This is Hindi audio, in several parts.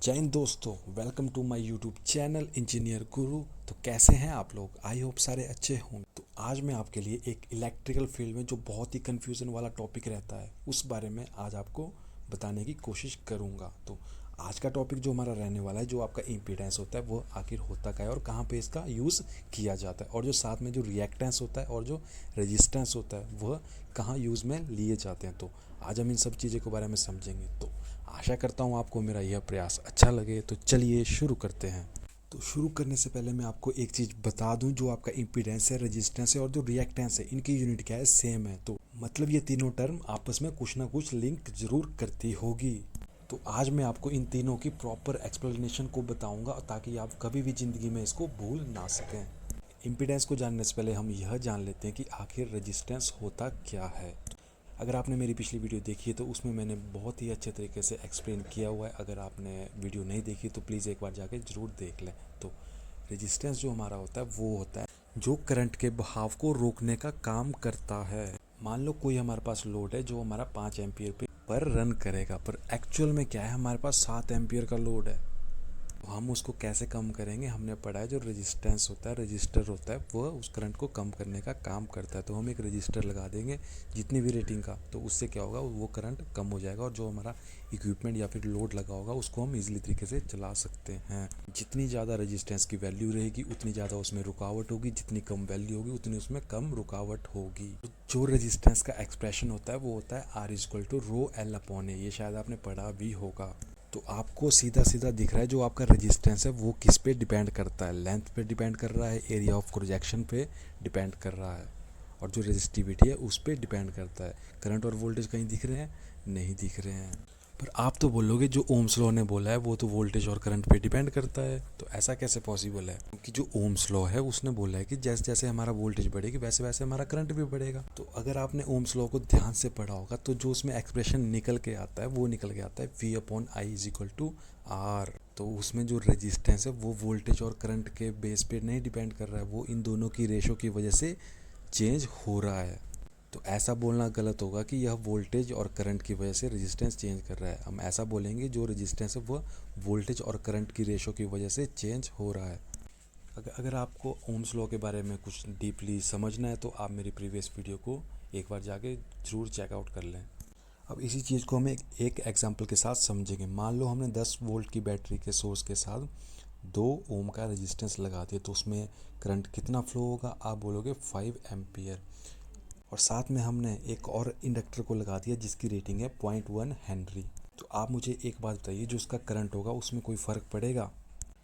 जय हिंद दोस्तों, welcome to my YouTube channel Engineer Guru. तो कैसे हैं आप लोग? आई होप सारे अच्छे होंगे। तो आज मैं आपके लिए एक इलेक्ट्रिकल फील्ड में जो बहुत ही कंफ्यूजन वाला टॉपिक रहता है उस बारे में आज आपको बताने की कोशिश करूंगा। तो आज का टॉपिक जो हमारा रहने वाला है, जो आपका इम्पीडेंस होता है वो आखिर होता क्या है और कहाँ पे इसका यूज़ किया जाता है, और जो साथ में जो रिएक्टेंस होता है और जो रेजिस्टेंस होता है वह कहाँ यूज़ में लिए जाते हैं। तो आज हम इन सब चीज़ों के बारे में समझेंगे। तो आशा करता हूँ आपको मेरा यह प्रयास अच्छा लगे। तो चलिए शुरू करते हैं। तो शुरू करने से पहले मैं आपको एक चीज़ बता दूं, जो आपका इम्पीडेंस है, रेजिस्टेंस है और जो रिएक्टेंस है, इनकी यूनिट क्या है? सेम है। तो मतलब ये तीनों टर्म आपस में कुछ ना कुछ लिंक जरूर करती होगी। तो आज मैं आपको इन तीनों की प्रॉपर एक्सप्लेनेशन को बताऊंगा ताकि आप कभी भी ज़िंदगी में इसको भूल ना सकें। इम्पीडेंस को जानने से पहले हम यह जान लेते हैं कि आखिर रेजिस्टेंस होता क्या है। अगर आपने मेरी पिछली वीडियो देखी है तो उसमें मैंने बहुत ही अच्छे तरीके से एक्सप्लेन किया हुआ है। अगर आपने वीडियो नहीं देखी तो प्लीज़ एक बार जाके ज़रूर देख लें। तो रेजिस्टेंस जो हमारा होता है वो होता है जो करंट के बहाव को रोकने का काम करता है। मान लो कोई हमारे पास लोड है जो हमारा 5 एम्पियर पे पर रन करेगा, पर एक्चुअल में क्या है, हमारे पास 7 एम्पियर का लोड है। तो हम उसको कैसे कम करेंगे? हमने पढ़ा है जो रेजिस्टेंस होता है, रजिस्टर होता है, वह उस करंट को कम करने का काम करता है। तो हम एक रजिस्टर लगा देंगे जितनी भी रेटिंग का, तो उससे क्या होगा, वो करंट कम हो जाएगा और जो हमारा इक्विपमेंट या फिर लोड लगा होगा उसको हम इजीली तरीके से चला सकते हैं। जितनी ज़्यादा रेजिस्टेंस की वैल्यू रहेगी उतनी ज़्यादा उसमें रुकावट होगी, जितनी कम वैल्यू होगी उतनी उसमें कम रुकावट होगी। जो रेजिस्टेंस का एक्सप्रेशन होता है वो होता है R=ρL/A। ये शायद आपने पढ़ा भी होगा। तो आपको सीधा सीधा दिख रहा है जो आपका रेजिस्टेंस है वो किस पे डिपेंड करता है? लेंथ पे डिपेंड कर रहा है, एरिया ऑफ प्रोजेक्शन पे डिपेंड कर रहा है, और जो रेजिस्टिविटी है उस पे डिपेंड करता है। करंट और वोल्टेज कहीं दिख रहे हैं? नहीं दिख रहे हैं। पर आप तो बोलोगे जो ओम्स लॉ ने बोला है वो तो वोल्टेज और करंट पे डिपेंड करता है, तो ऐसा कैसे पॉसिबल है? क्योंकि जो ओम्स लॉ है उसने बोला है कि जैसे जैसे हमारा वोल्टेज बढ़ेगी वैसे वैसे हमारा करंट भी बढ़ेगा। तो अगर आपने ओम्स लॉ को ध्यान से पढ़ा होगा तो जो उसमें एक्सप्रेशन निकल के आता है वो निकल के आता है V/I = R। तो उसमें जो रेजिस्टेंस है वो वोल्टेज और करंट के बेस पे नहीं डिपेंड कर रहा है, वो इन दोनों की रेशो की वजह से चेंज हो रहा है। तो ऐसा बोलना गलत होगा कि यह वोल्टेज और करंट की वजह से रेजिस्टेंस चेंज कर रहा है। हम ऐसा बोलेंगे जो रेजिस्टेंस है वह वोल्टेज और करंट की रेशो की वजह से चेंज हो रहा है। अगर आपको ओम्स लॉ के बारे में कुछ डीपली समझना है तो आप मेरी प्रीवियस वीडियो को एक बार जाके ज़रूर चेकआउट कर लें। अब इसी चीज़ को हम एक एग्जांपल के साथ समझेंगे। मान लो हमने 10 वोल्ट की बैटरी के सोर्स के साथ 2 ओम का रेजिस्टेंस लगा दिया, तो उसमें करंट कितना फ्लो होगा? आप बोलोगे 5 एम्पियर। और साथ में हमने एक और इंडक्टर को लगा दिया जिसकी रेटिंग है 0.1 हेनरी। तो आप मुझे एक बात बताइए, जो उसका करंट होगा उसमें कोई फ़र्क पड़ेगा?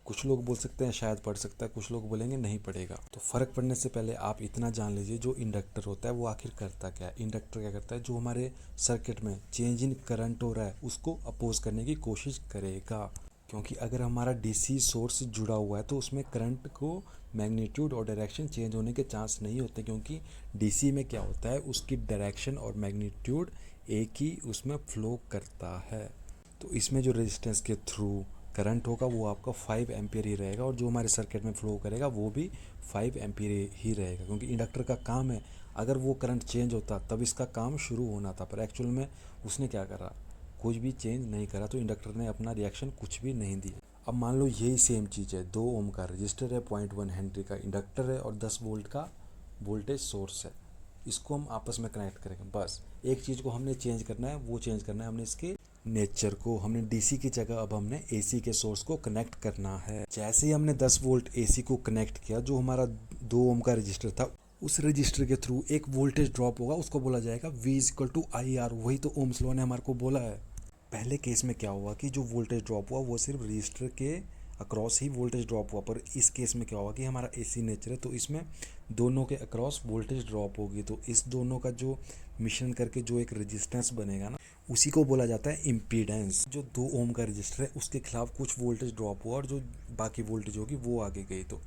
कुछ लोग बोल सकते हैं शायद पड़ सकता है, कुछ लोग बोलेंगे नहीं पड़ेगा। तो फ़र्क पड़ने से पहले आप इतना जान लीजिए, जो इंडक्टर होता है वो आखिर करता क्या है। इंडक्टर क्या करता है, जो हमारे सर्किट में चेंज इन करंट हो रहा है उसको अपोज करने की कोशिश करेगा। क्योंकि अगर हमारा डीसी सोर्स जुड़ा हुआ है तो उसमें करंट को मैग्नीट्यूड और डायरेक्शन चेंज होने के चांस नहीं होते, क्योंकि डीसी में क्या होता है, उसकी डायरेक्शन और मैग्नीट्यूड एक ही उसमें फ्लो करता है। तो इसमें जो रेजिस्टेंस के थ्रू करंट होगा वो आपका 5 एम्पियर ही रहेगा, और जो हमारे सर्किट में फ्लो करेगा वो भी 5 एम्पियर ही रहेगा। क्योंकि इंडक्टर का काम है, अगर वो करंट चेंज होता तब इसका काम शुरू होना था, पर एक्चुअल में उसने क्या करा, कुछ भी चेंज नहीं करा, तो इंडक्टर ने अपना रिएक्शन कुछ भी नहीं दिया। अब मान लो यही सेम चीज़ है, 2 ओम का रजिस्टर है, 0.1 हेनरी का इंडक्टर है और 10 वोल्ट का वोल्टेज सोर्स है। इसको हम आपस में कनेक्ट करेंगे। बस एक चीज़ को हमने चेंज करना है, वो चेंज करना है हमने इसके नेचर को। हमने डीसी की जगह अब हमने एसी के सोर्स को कनेक्ट करना है। जैसे ही हमने 10 वोल्ट एसी को कनेक्ट किया, जो हमारा 2 ओम का रजिस्टर था उस रजिस्टर के थ्रू एक वोल्टेज ड्रॉप होगा, उसको बोला जाएगा V/IR। वही तो ओम्स लॉ ने हमारे को बोला है। पहले केस में क्या हुआ कि जो वोल्टेज ड्रॉप हुआ वो सिर्फ रजिस्टर के अक्रॉस ही वोल्टेज ड्रॉप हुआ, पर इस केस में क्या हुआ कि हमारा एसी नेचर है तो इसमें दोनों के अक्रॉस वोल्टेज ड्रॉप होगी। तो इस दोनों का जो मिश्रण करके जो एक रेजिस्टेंस बनेगा ना, उसी को बोला जाता है इम्पीडेंस। जो 2 ओम का रजिस्टर है उसके खिलाफ कुछ वोल्टेज ड्रॉप हुआ और जो बाकी वोल्टेज होगी वो आगे गई, तो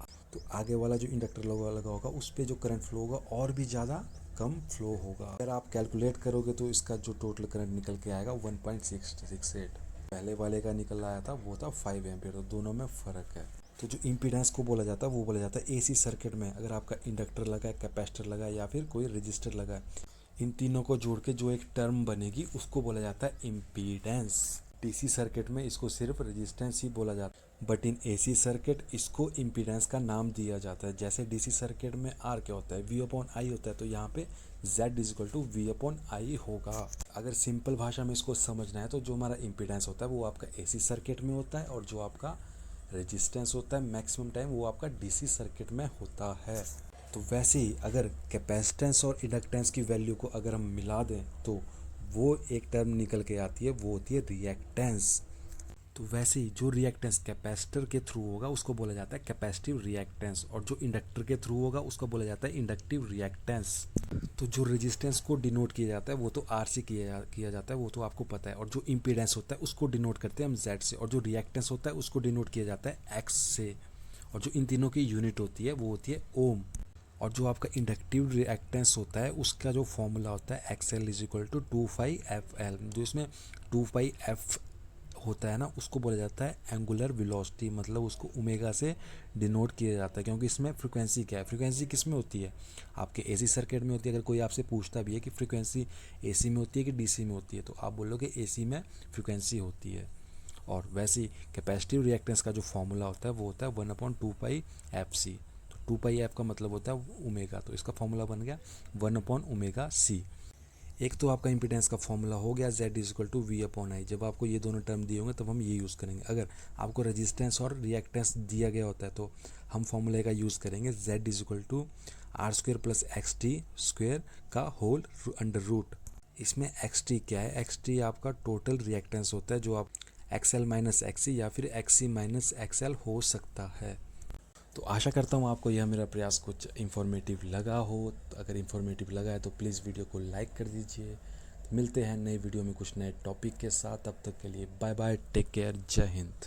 आगे वाला जो इंडक्टर लगा होगा उस पर जो करंट फ्लो होगा और भी ज़्यादा कम फ्लो होगा। अगर आप कैलकुलेट करोगे तो इसका जो टोटल करंट निकल के आएगा 1.668। पहले वाले का निकल आया था वो था 5 एम्पियर। तो दोनों में फ़र्क है। तो जो इम्पीडेंस को बोला जाता है वो बोला जाता है एसी सर्किट में अगर आपका इंडक्टर लगा है, कैपेसिटर लगा है या फिर कोई रजिस्टर लगा है, इन तीनों को जोड़ के जो एक टर्म बनेगी उसको बोला जाता है इम्पीडेंस। डीसी सर्किट में इसको सिर्फ रेजिस्टेंस ही बोला जाता है, बट इन एसी सर्किट इसको इम्पीडेंस का नाम दिया जाता है। जैसे डीसी सर्किट में आर क्या होता है, वी अपॉन आई होता है, तो यहाँ पे Z is equal to V upon I होगा। अगर सिंपल भाषा में इसको समझना है तो जो हमारा इम्पीडेंस होता है वो आपका एसी सर्किट में होता है, और जो आपका रेजिस्टेंस होता है मैक्सिमम टाइम वो आपका डीसी सर्किट में होता है। तो वैसे ही अगर कैपेसिटेंस और इंडक्टेंस की वैल्यू को अगर हम मिला दें तो वो एक टर्म निकल के आती है, वो होती है रिएक्टेंस। तो वैसे ही जो रिएक्टेंस कैपेसिटर के थ्रू होगा उसको बोला जाता है कैपेसिटिव रिएक्टेंस, और जो इंडक्टर के थ्रू होगा उसको बोला जाता है इंडक्टिव रिएक्टेंस। तो जो रेजिस्टेंस को डिनोट किया जाता है वो तो आर से किया जाता है, वो तो आपको पता है, और जो इम्पीडेंस होता है उसको डिनोट करते हैं हम जेड से, और जो रिएक्टेंस होता है उसको डिनोट किया जाता है एक्स से, और जो इन तीनों की यूनिट होती है वो होती है ओम। और जो आपका इंडक्टिव रिएक्टेंस होता है उसका जो फॉर्मूला होता है X L is equal to 2πfl। जो इसमें 2πf होता है ना उसको बोला जाता है एंगुलर वेलोसिटी, मतलब उसको ओमेगा से डिनोट किया जाता है, क्योंकि इसमें फ्रीक्वेंसी क्या है, फ्रीक्वेंसी किस में होती है, आपके एसी सर्किट में होती है। अगर कोई आपसे पूछता भी है कि फ्रीक्वेंसी एसी में होती है कि डीसी में होती है, तो आप बोलोगे एसी में फ्रीक्वेंसी होती है। और वैसे ही कैपेसिटिव रिएक्टेंस का जो फॉर्मूला होता है वो होता है 1/2πfc। तो 2πf का मतलब होता है ओमेगा, तो इसका फॉर्मूला बन गया 1/ωc। एक तो आपका इम्पीडेंस का फॉर्मूला हो गया Z is equal to V upon I. जब आपको ये दोनों टर्म दिए होंगे तब हम ये यूज़ करेंगे। अगर आपको रेजिस्टेंस और रिएक्टेंस दिया गया होता है तो हम फॉर्मूले का यूज़ करेंगे Z is equal to R square plus X T square का होल अंडर रूट। इसमें एक्स टी क्या है, एक्स टी आपका टोटल रिएक्टेंस होता है, जो आप एक्सएल माइनस एक्सी या फिर एक्सी माइनस एक्सएल हो सकता है। तो आशा करता हूँ आपको यह मेरा प्रयास कुछ इन्फॉर्मेटिव लगा हो। तो अगर इन्फॉर्मेटिव लगा है तो प्लीज़ वीडियो को लाइक कर दीजिए। मिलते हैं नए वीडियो में कुछ नए टॉपिक के साथ, तब तक के लिए बाय बाय, टेक केयर, जय हिंद।